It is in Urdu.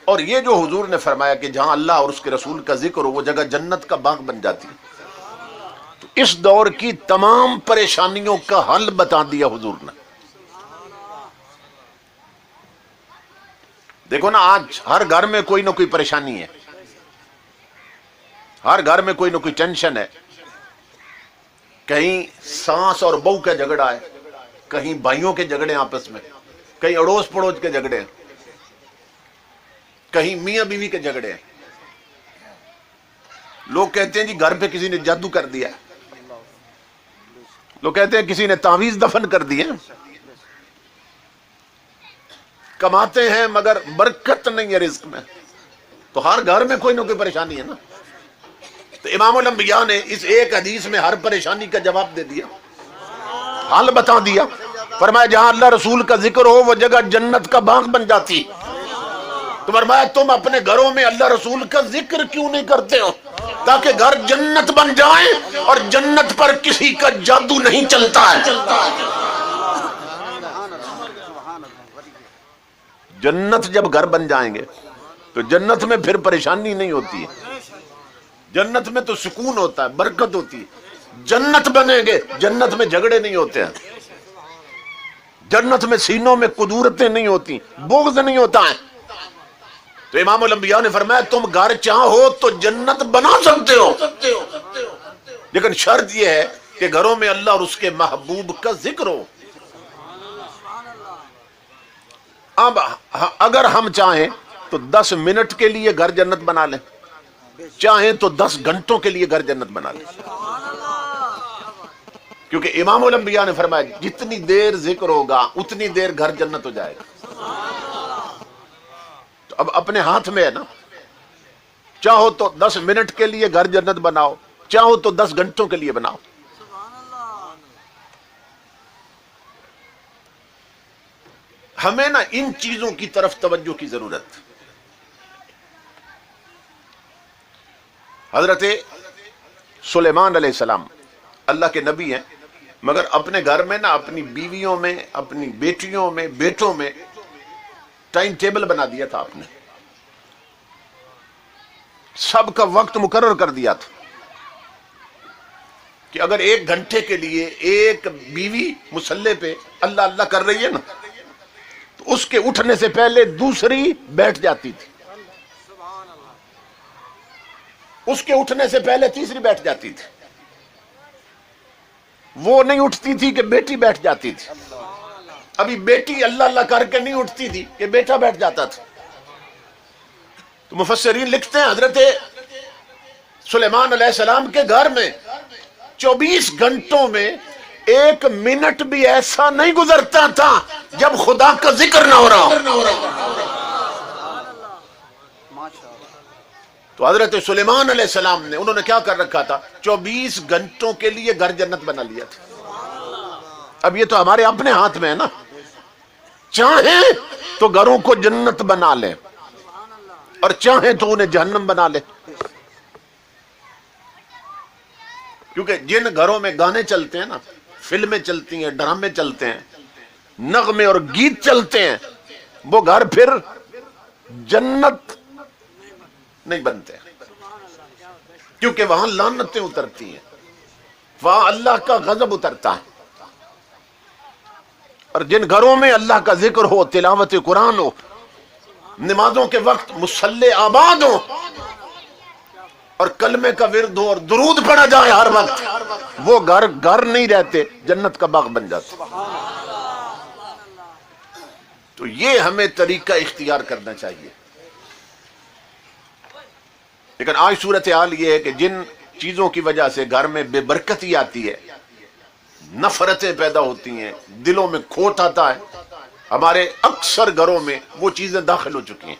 اور یہ جو حضور نے فرمایا کہ جہاں اللہ اور اس کے رسول کا ذکر ہو وہ جگہ جنت کا باغ بن جاتی ہے، تو اس دور کی تمام پریشانیوں کا حل بتا دیا حضور نے۔ دیکھو نا، آج ہر گھر میں کوئی نہ کوئی پریشانی ہے، ہر گھر میں کوئی نہ کوئی ٹینشن ہے، کہیں ساس اور بہو کا جھگڑا ہے، کہیں بھائیوں کے جھگڑے آپس میں، کہیں اڑوس پڑوس کے جھگڑے ہیں، کہیں میاں بیوی کے جھگڑے ہیں۔ لوگ کہتے ہیں جی گھر پہ کسی نے جادو کر دیا، لوگ کہتے ہیں کسی نے تعویذ دفن کر دیا۔ کماتے ہیں مگر برکت نہیں ہے رزق میں، تو ہر گھر میں کوئی نہ کوئی پریشانی ہے نا۔ تو امام الانبیاء نے اس ایک حدیث میں ہر پریشانی کا جواب دے دیا، حل بتا دیا۔ فرمایا جہاں اللہ رسول کا ذکر ہو وہ جگہ جنت کا باغ بن جاتی۔ تو فرمایا تم اپنے گھروں میں اللہ رسول کا ذکر کیوں نہیں کرتے ہو تاکہ گھر جنت بن جائیں اور جنت پر کسی کا جادو نہیں چلتا ہے۔ جنت جب گھر بن جائیں گے تو جنت میں پھر پریشانی نہیں ہوتی ہے، جنت میں تو سکون ہوتا ہے، برکت ہوتی ہے۔ جنت بنیں گے، جنت میں جھگڑے نہیں ہوتے ہیں، جنت میں سینوں میں قدورتیں نہیں ہوتی، بغض نہیں ہوتا ہے۔ تو امام الانبیاء نے فرمایا تم گھر چاہو تو جنت بنا سکتے ہو، لیکن شرط یہ ہے کہ گھروں میں اللہ اور اس کے محبوب کا ذکر ہو۔ اب اگر ہم چاہیں تو 10 منٹ کے لیے گھر جنت بنا لیں، چاہیں تو 10 گھنٹوں کے لیے گھر جنت بنا لیں، کیونکہ امام الانبیاء نے فرمایا جتنی دیر ذکر ہوگا اتنی دیر گھر جنت ہو جائے گا۔ تو اب اپنے ہاتھ میں ہے نا، چاہو تو 10 منٹ کے لیے گھر جنت بناؤ، چاہو تو 10 گھنٹوں کے لیے بناؤ۔ ہمیں نا ان چیزوں کی طرف توجہ کی ضرورت۔ حضرت سلیمان علیہ السلام اللہ کے نبی ہیں، مگر اپنے گھر میں نا اپنی بیویوں میں، اپنی بیٹیوں میں، بیٹوں میں ٹائم ٹیبل بنا دیا تھا، آپ نے سب کا وقت مقرر کر دیا تھا کہ اگر 1 گھنٹے کے لیے ایک بیوی مصلی پہ اللہ اللہ کر رہی ہے نا تو اس کے اٹھنے سے پہلے دوسری بیٹھ جاتی تھی، اس کے اٹھنے سے پہلے تیسری بیٹھ جاتی تھی، وہ نہیں اٹھتی تھی کہ بیٹی بیٹھ جاتی تھی، ابھی بیٹی اللہ اللہ کر کے نہیں اٹھتی تھی کہ بیٹا بیٹھ جاتا تھا۔ تو مفسرین لکھتے ہیں حضرت سلیمان علیہ السلام کے گھر میں 24 گھنٹوں میں 1 منٹ بھی ایسا نہیں گزرتا تھا جب خدا کا ذکر نہ ہو رہا ہو۔ تو حضرت سلیمان علیہ السلام نے انہوں نے کیا کر رکھا تھا، 24 گھنٹوں کے لیے گھر جنت بنا لیا تھا۔ اب یہ تو ہمارے اپنے ہاتھ میں ہے نا، چاہیں تو گھروں کو جنت بنا لیں اور چاہیں تو انہیں جہنم بنا لیں، کیونکہ جن گھروں میں گانے چلتے ہیں نا، فلمیں چلتی ہیں، ڈرامے چلتے ہیں، نغمے اور گیت چلتے ہیں، وہ گھر پھر جنت نہیں بنتے، کیونکہ وہاں لعنتیں اترتی ہیں، وہاں اللہ کا غضب اترتا ہے۔ اور جن گھروں میں اللہ کا ذکر ہو، تلاوت قرآن ہو، نمازوں کے وقت مصلی آباد ہو اور کلمے کا ورد ہو اور درود پڑھا جائے ہر وقت، وہ گھر نہیں رہتے، جنت کا باغ بن جاتے۔ تو یہ ہمیں طریقہ اختیار کرنا چاہیے۔ لیکن آج صورتحال یہ ہے کہ جن چیزوں کی وجہ سے گھر میں بے برکتی آتی ہے، نفرتیں پیدا ہوتی ہیں، دلوں میں کھوٹ آتا ہے، ہمارے اکثر گھروں میں وہ چیزیں داخل ہو چکی ہیں۔